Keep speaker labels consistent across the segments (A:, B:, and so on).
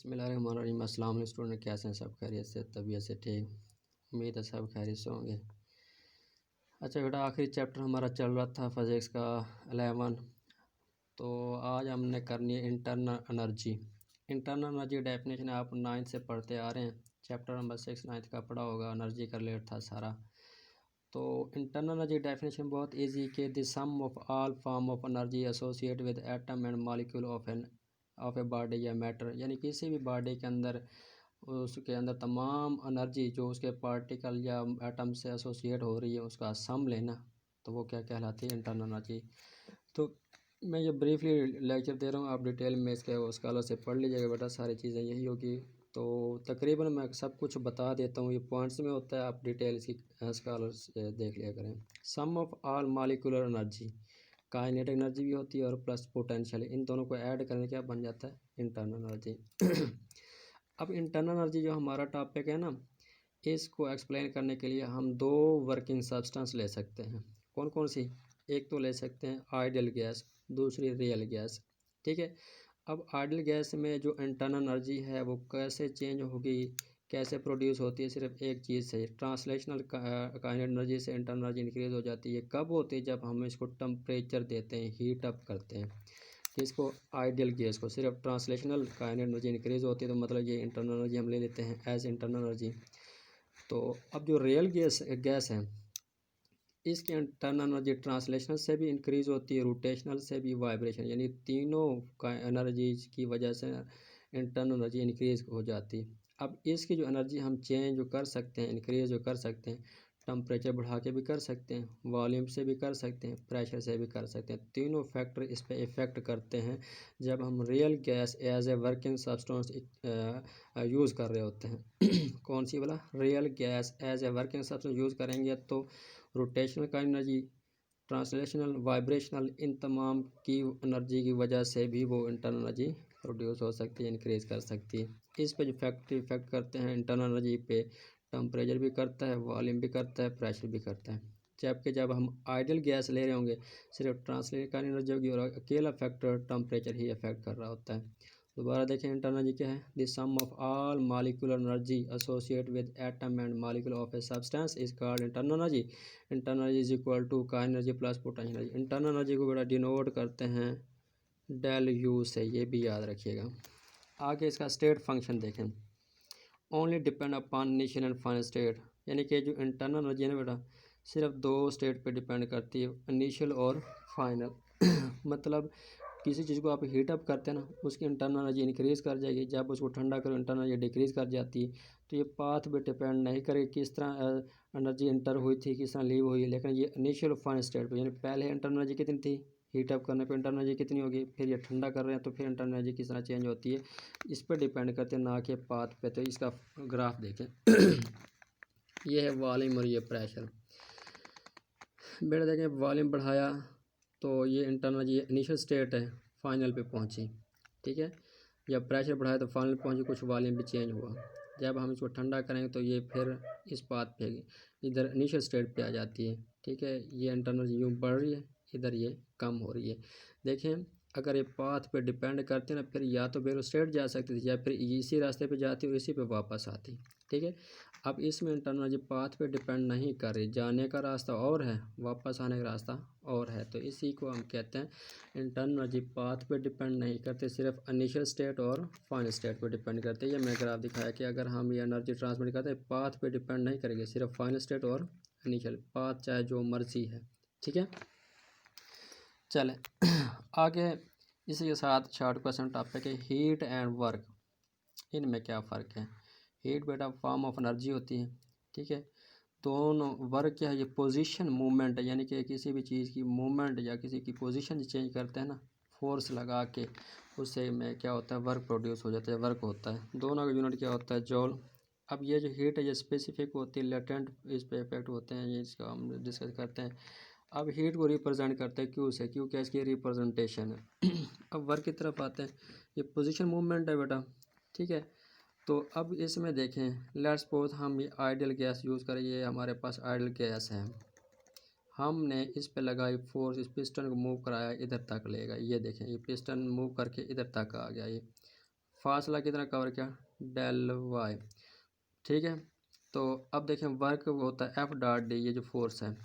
A: बिस्मिल्लाहिर्रहमानिर्रहीम। अस्सलाम वालेकुम स्टूडेंट, कैसे हैं? सब खैरियत से, तबीयत से ठीक? उम्मीद है सब खैरियत से होंगे। अच्छा बेटा, आखिरी चैप्टर हमारा चल रहा था फिज़िक्स का 11। तो आज हमने करनी है internal energy. Internal energy definition आप 9th से पढ़ते आ रहे हैं। चैप्टर नंबर 6 9th का पढ़ा होगा, एनर्जी का रिलेटेड था सारा। तो इंटरनल एनर्जी डेफिनेशन बहुत इजी के the sum of all form of energy associate with atom and molecule of a body या मैटर, यानी किसी भी बॉडी के अंदर उसके अंदर तमाम एनर्जी जो उसके पार्टिकल या एटम से एसोसिएट हो रही है उसका सम लेना, तो वो क्या कहलाती है? Internal energy. तो मैं ये ब्रीफली लेक्चर दे रहा हूँ, आप डिटेल में इसके स्कॉलर से पढ़ लीजिएगा बेटा, सारी चीज़ें यही होगी। तो तकरीबन मैं सब कुछ बता देता हूँ, ये पॉइंट्स में होता है, आप डिटेल इसकी स्कॉलर से देख लिया करें। Sum of all molecular energy, kinetic energy भी होती है और प्लस पोटेंशियल, इन दोनों को ऐड करने क्या बन जाता है? Internal energy. अब इंटरनल एनर्जी जो हमारा टॉपिक है ना, इसको एक्सप्लेन करने के लिए हम दो वर्किंग सब्सटेंस ले सकते हैं। कौन कौन सी? एक तो ले सकते हैं आइडियल गैस, दूसरी रियल गैस। ठीक है। अब आइडियल गैस में जो इंटरनल एनर्जी है वो कैसे चेंज होगी, कैसे प्रोड्यूस होती है? सिर्फ एक चीज़ से, ट्रांसलेशनल काइनेटिक एनर्जी से इंटरनल एनर्जी इंक्रीज हो जाती है। कब होती है? जब हम इसको टेम्परेचर देते हैं, हीट अप करते हैं। इसको आइडियल गैस को सिर्फ ट्रांसलेशनल काइनेटिक एनर्जी इंक्रीज होती है, तो मतलब ये इंटरनल एनर्जी हम ले लेते हैं एज इंटरनल एनर्जी। तो अब जो रियल गैस है, इसकी इंटरनल एनर्जी ट्रांसलेशनल से भी इंक्रीज होती है, रोटेशनल से भी, वाइब्रेशन, यानी तीनों का एनर्जी की वजह से इंटरनल एनर्जी इंक्रीज हो जाती है। अब इसकी जो एनर्जी हम चेंज जो कर सकते हैं, इंक्रीज जो कर सकते हैं, टेम्परेचर बढ़ा के भी कर सकते हैं, वॉल्यूम से भी कर सकते हैं, प्रेशर से भी कर सकते हैं। तीनों फैक्टर इस पर इफ़ेक्ट करते हैं जब हम real gas as a working substance use कर रहे होते हैं। कौन सी वाला? Real gas as a working substance use करेंगे तो रोटेशनल का एनर्जी, ट्रांसलेशनल, वाइब्रेशनल, इन तमाम की एनर्जी की वजह से भी वो इंटरनल एनर्जी प्रोड्यूस हो सकती है, इंक्रीज कर सकती है। इस पे जो फैक्टर इफेक्ट करते हैं इंटरनल एनर्जी पे, टेम्परेचर भी करता है, वॉल्यूम भी करता है, प्रेशर भी करता है। जबकि जब हम आइडियल गैस ले रहे होंगे, सिर्फ ट्रांसलेशन का एनर्जी होगी और अकेला फैक्टर टेम्परेचर ही इफेक्ट कर रहा होता है। दोबारा देखें, इंटरनल एनर्जी क्या है? The sum of all molecular energy associate with atom and molecule of a substance is called internal energy. Internal energy is equal to kinetic energy plus potential energy. Internal energy को बड़ा denote करते हैं del you से, ये भी याद रखिएगा। आगे इसका स्टेट फंक्शन देखें। Only depend upon initial and final state, यानी कि जो इंटरनल एनर्जी है ना बेटा, सिर्फ दो स्टेट पे डिपेंड करती है, इनिशियल और फाइनल। मतलब किसी चीज़ को आप हीट अप करते हैं ना, उसकी इंटरनल एनर्जी इंक्रीज़ कर जाएगी, जब उसको ठंडा करो इंटरनल एनर्जी डिक्रीज़ कर जाती है। तो ये पाथ पे डिपेंड नहीं करेगी किस तरह एनर्जी इंटर हुई थी, किस तरह लीव हुई है, लेकिन ये इनिशियल और फाइनल स्टेट पे, यानी पहले इंटरनल एनर्जी कितनी थी, हीट अप करने पे इंटरनल एनर्जी कितनी होगी, फिर ये ठंडा कर रहे हैं तो फिर इंटरनल एनर्जी किस तरह चेंज होती है, इस पर डिपेंड करते हैं, ना कि पाथ पे। तो इसका ग्राफ देखें। ये है वॉल्यूम और ये प्रेशर। बेटा देखें, वॉल्यूम बढ़ाया तो ये इंटरनल एनर्जी इनिशियल स्टेट है, फाइनल पे पहुंची। ठीक है। जब प्रेशर बढ़ाया तो फाइनल पहुंची, कुछ वॉल्यूम भी चेंज हुआ। जब हम इसको ठंडा करेंगे तो ये फिर इस पाथ पे इधर इनिशियल स्टेट पे आ जाती है। ठीक है। ये इंटरनल एनर्जी यूँ बढ़ रही है, इधर ये कम हो रही है। देखें, अगर ये पाथ पे डिपेंड करते ना, फिर या तो बेरो स्टेट जा सकती थी या फिर इसी रास्ते पे जाती और इसी पे वापस आती। ठीक है। अब इसमें इंटरनल एनर्जी पाथ पे डिपेंड नहीं कर रही, जाने का रास्ता और है, वापस आने का रास्ता और है, तो इसी को हम कहते हैं इंटरनल एनर्जी पाथ पे डिपेंड नहीं करते, सिर्फ इनिशियल स्टेट और फाइनल स्टेट पे डिपेंड करते हैं। ये मैं ग्राफ दिखाया कि अगर हम ये एनर्जी ट्रांसमिट करते हैं, पाथ पे डिपेंड नहीं करेंगे, सिर्फ फाइनल स्टेट और इनिशियल, पाथ चाहे जो मर्जी है। ठीक है। चलें आगे, इसी के साथ शॉर्ट क्वेश्चन टॉपिक है हीट एंड वर्क, इनमें क्या फ़र्क है? हीट बेटा फॉर्म ऑफ एनर्जी होती है। ठीक है। दोनों वर्क क्या है? ये पोजीशन मूवमेंट है, यानी कि किसी भी चीज़ की मूवमेंट या किसी की पोजीशन चेंज करते हैं ना, फोर्स लगा के, उससे में क्या होता है? वर्क प्रोड्यूस हो जाता है, वर्क होता है। दोनों का यूनिट क्या होता है? जॉल। अब ये जो हीट है ये स्पेसिफिक होती है, लेटेंट इस पे इफेक्ट होते हैं, ये इसका हम डिस्कस करते हैं। अब हीट को रिप्रेजेंट करते हैं क्यू से, क्यू क्या इसकी रिप्रेजेंटेशन है। अब वर्क की तरफ आते हैं, ये पोजीशन मूवमेंट है बेटा। ठीक है। तो अब इसमें देखें, लेट्स सपोज हम ये आइडियल गैस यूज़ करें, ये हमारे पास आइडियल गैस है, हमने इस पे लगाई फोर्स, इस पिस्टन को मूव कराया, इधर तक लेगा, ये देखें ये पिस्टन मूव करके इधर तक आ गया, ये फासला कितना कवर किया, डेल वाई, ठीक है। तो अब देखें वर्क होता है एफ डॉट डी, ये जो फोर्स है,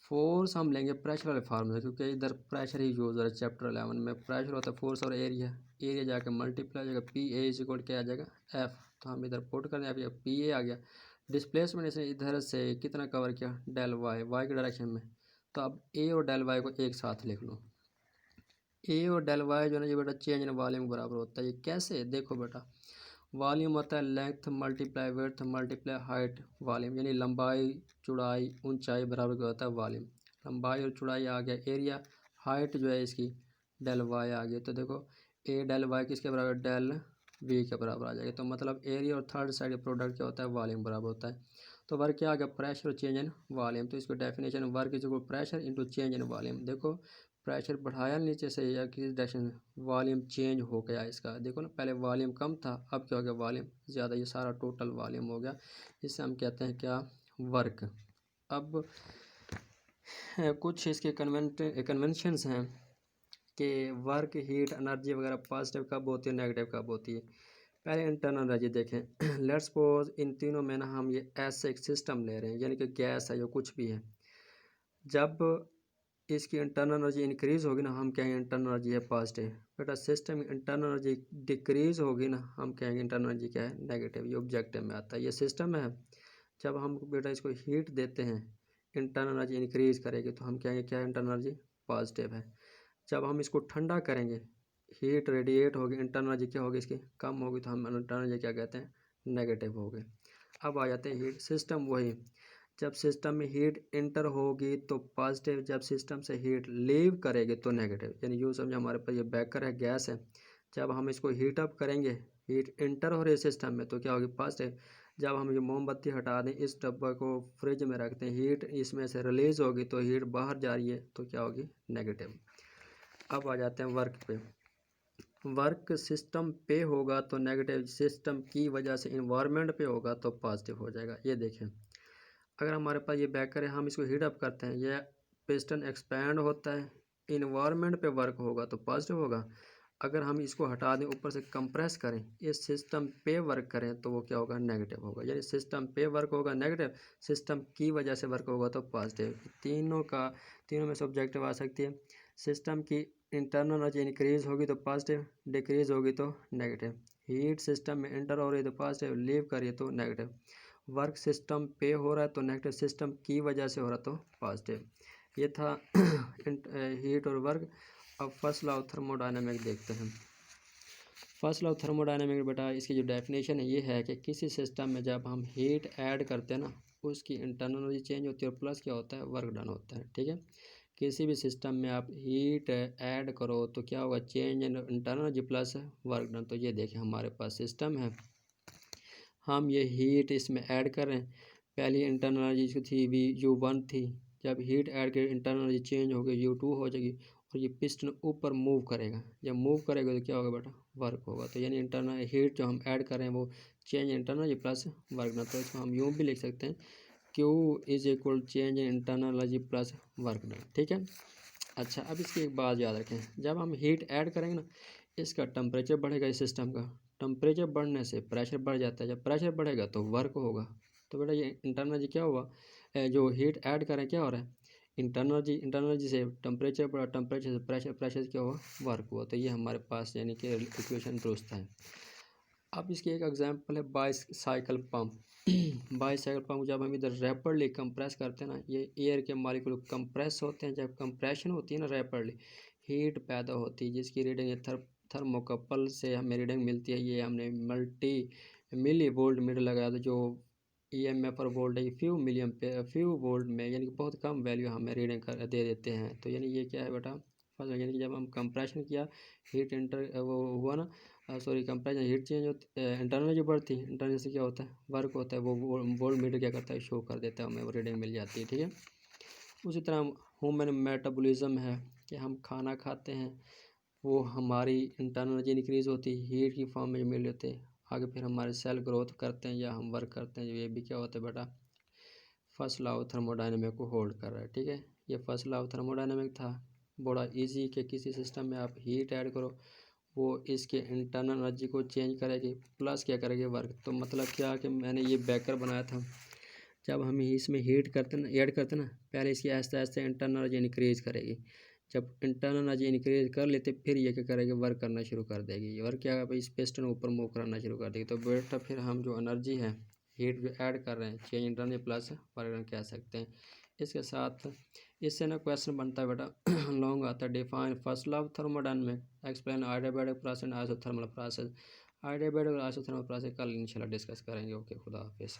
A: फोर्स हम लेंगे प्रेशर वाले फार्मूले, क्योंकि इधर प्रेशर ही यूज हो रहा है चैप्टर 11 में। प्रेशर होता है फोर्स और एरिया, एरिया जाकर मल्टीप्लाई हो जाएगा, पी ए इज इक्वल क्या आ जाएगा, एफ। तो हम इधर पुट कर दें, अब ये पी ए आ गया। डिस्प्लेसमेंट इसने इधर से कितना कवर किया, डेल वाई, वाई के डायरेक्शन में। तो अब ए और डेल वाई को एक साथ लिख लो। ए और डेल वाई जो है ना ये बेटा चेंज इन वॉल्यूम बराबर होता है। ये कैसे, देखो बेटा, वॉल्यूम होता है length multiply width multiply height volume, यानी लंबाई चौड़ाई ऊंचाई बराबर क्या होता है वॉल्यूम। लंबाई और चौड़ाई आ गया एरिया, हाइट जो है इसकी डेल वाई आ गई। तो देखो ए डेल वाई किसके बराबर, डेल वी के बराबर आ जाएगा। तो मतलब एरिया और थर्ड साइड प्रोडक्ट क्या होता है, वॉल्यूम बराबर होता है। तो वर्क क्या आ गया, प्रेशर और चेंज इन वॉल्यूम। तो इसको definition work is equal pressure into change in volume. देखो प्रेशर बढ़ाया नीचे से या किसी डायरेक्शन, वॉल्यूम चेंज हो गया इसका। देखो ना पहले वॉल्यूम कम था, अब क्या हो गया, वॉल्यूम ज़्यादा, ये सारा टोटल वॉल्यूम हो गया। इससे हम कहते हैं क्या, वर्क। अब कुछ इसके कन्वेंशंस हैं कि वर्क हीट एनर्जी वगैरह पॉजिटिव कब होती है, नेगेटिव कब होती है। पहले इंटरनल एनर्जी देखें। लेट्स सपोज इन तीनों में ना हम ये ऐसे एक सिस्टम ले रहे हैं, यानी कि गैस है या कुछ भी है। जब इसकी इंटरनल एनर्जी इंक्रीज़ होगी ना, हम कहेंगे इंटरनल एनर्जी है पॉजिटिव। बेटा सिस्टम इंटरनल एनर्जी डिक्रीज़ होगी ना, हम कहेंगे इंटरनल एनर्जी क्या है, नेगेटिव। ये ऑब्जेक्टिव में आता है, ये सिस्टम है। जब हम बेटा इसको हीट देते हैं, इंटरनल एनर्जी इंक्रीज़ करेगी, तो हम कहेंगे क्या, इंटरनल एनर्जी पॉजिटिव है। जब हम इसको ठंडा करेंगे, हीट रेडिएट होगी, इंटरनल एनर्जी क्या होगी इसकी, कम होगी, तो हम इंटरनल एनर्जी क्या कहते हैं, नेगेटिव हो गए। अब आ जाते हैं हीट सिस्टम, वही जब सिस्टम में हीट इंटर होगी तो पॉजिटिव, जब सिस्टम से हीट लीव करेगी तो नेगेटिव। यानी यूँ समझो हमारे पास ये बेकर है, गैस है, जब हम इसको हीट अप करेंगे, हीट इंटर हो रही है सिस्टम में, तो क्या होगी, पॉजिटिव। जब हम ये मोमबत्ती हटा दें, इस डब्बे को फ्रिज में रखते हैं, हीट इसमें से रिलीज़ होगी तो हीट बाहर जा रही है, तो क्या होगी, नेगेटिव। अब आ जाते हैं वर्क पे। वर्क सिस्टम पे होगा तो नेगेटिव, सिस्टम की वजह से इन्वायरमेंट पे होगा तो पॉजिटिव हो जाएगा। ये देखें, अगर हमारे पास ये बेकर है, हम इसको हीट अप करते हैं, यह पिस्टन एक्सपैंड होता है, इन्वायरमेंट पे वर्क होगा तो पॉजिटिव होगा। अगर हम इसको हटा दें, ऊपर से कंप्रेस करें, इस सिस्टम पे वर्क करें, तो वो क्या होगा, नेगेटिव होगा। यानी सिस्टम पे वर्क होगा नेगेटिव, सिस्टम की वजह से वर्क होगा तो पॉजिटिव। तीनों में से ऑब्जेक्टिव आ सकती है। सिस्टम की इंटरनल एनर्जी इंक्रीज होगी तो पॉजिटिव, डिक्रीज होगी तो नेगेटिव। हीट सिस्टम में इंटर हो रही है तो पॉजिटिव, लीव कर रही है तो नेगेटिव। वर्क सिस्टम पे हो रहा है तो नेगेटिव, सिस्टम की वजह से हो रहा तो पॉजिटिव। ये था हीट और वर्क। अब फर्स्ट लॉ ऑफ थर्मोडायनामिक देखते हैं। फर्स्ट लॉ ऑफ थर्मोडायनामिक बेटा इसकी जो डेफिनेशन है ये है कि किसी सिस्टम में जब हम हीट ऐड करते हैं ना, उसकी इंटरनल एनर्जी चेंज होती है और प्लस क्या होता है, वर्क डन होता है, ठीक है। किसी भी सिस्टम में आप हीट ऐड करो तो क्या होगा, change in internal energy plus work done. तो ये देखें हमारे पास सिस्टम है, हम ये हीट इसमें ऐड कर रहे हैं। पहली इंटरनल एनर्जी जो थी वी U1 थी, जब हीट ऐड कर इंटरनल एनर्जी चेंज हो गई U2 हो जाएगी, और ये पिस्टन ऊपर मूव करेगा। जब मूव करेगा तो क्या होगा बेटा, वर्क होगा। तो यानी इंटरनल हीट जो हम ऐड कर रहे हैं वो change internal energy plus work done. तो इसको हम यूँ भी लिख सकते हैं, Q is equal change in internal energy plus work done, ठीक है। अच्छा, अब इसकी एक बात याद रखें, जब हम हीट ऐड करेंगे ना, इसका टेम्परेचर बढ़ेगा, इस सिस्टम का टेम्परेचर बढ़ने से प्रेशर बढ़ जाता है, जब प्रेशर बढ़ेगा तो वर्क होगा। तो बेटा ये इंटरनल एनर्जी क्या हुआ, जो हीट ऐड करें क्या हो रहा है, इंटरनल एनर्जी से टेम्परेचर बढ़ा, टेम्परेचर से प्रेशर, प्रेशर से क्या हुआ, वर्क हुआ। तो ये हमारे पास यानी कि इक्वेशन दुरुस्त है। अब इसकी एक एग्जांपल है बाईसाइकिल पंप। बाईसाइकिल पंप जब हम इधर रैपिडली कंप्रेस करते हैं ना, ये एयर के मॉलिक्यूल कंप्रेस होते हैं, जब कंप्रेशन होती है ना रैपिडली, हीट पैदा होती है, जिसकी रीडिंग ये थर्मोकपल से हमें रीडिंग मिलती है। ये हमने मिली वोल्ट मीटर लगाया था, जो EMF और वोल्टेज फ्यू वोल्ट में, यानी कि बहुत कम वैल्यू हमें रीडिंग कर दे देते हैं। तो यानी ये क्या है बेटा, फर्स्ट यानी कि जब हम कंप्रेशन किया, हीट इंटर वो हुआ ना, सॉरी कंप्रेशन, हीट चेंज होती, इंटरनल जो बढ़ती है, इंटरनल से क्या होता है, वर्क होता है, वो वोल्ट मीटर क्या करता है, शो कर देता है, हमें वो रीडिंग मिल जाती है, ठीक है। उसी तरह ह्यूमन मेटाबॉलिज्म है कि हम खाना खाते हैं, वो हमारी इंटरनल एनर्जी इंक्रीज़ होती है, हीट की फॉर्म में मिल लेते हैं, आगे फिर हमारे सेल ग्रोथ करते हैं या हम वर्क करते हैं, ये भी क्या होता है बेटा, फर्स्ट लॉ ऑफ थर्मोडायनामिक को होल्ड कर रहा है, ठीक है। ये फर्स्ट लॉ ऑफ थर्मोडायनामिक था, बड़ा इजी कि किसी सिस्टम में आप हीट ऐड करो, वो इसके इंटरनल एनर्जी को चेंज करेगी, प्लस क्या करेगी वर्क। तो मतलब क्या कि मैंने ये बेकर बनाया था, जब हम इसमें हीट करते ना, ऐड करते ना, पहले इसकी Aahista Aahista internal energy increase करेगी। जब इंटरनल एनर्जी इंक्रीज कर लेते फिर ये क्या करेगी, वर्क करना शुरू कर देगी। और क्या है भाई, इस पिस्टन ऊपर मूव करना शुरू कर देगी। तो बेटा फिर हम जो एनर्जी है हीट जो ऐड कर रहे हैं, चेंज इंटरनल प्लस वर्क कह सकते हैं। इसके साथ इससे ना क्वेश्चन बनता है बेटा लॉन्ग आता है, define first law of thermodynamics, explain adiabatic process and isothermal process. Adiabatic और आइसोथर्मल प्रोसेस कल इंशाल्लाह डिस्कस करेंगे। ओके, खुदा हाफिज़।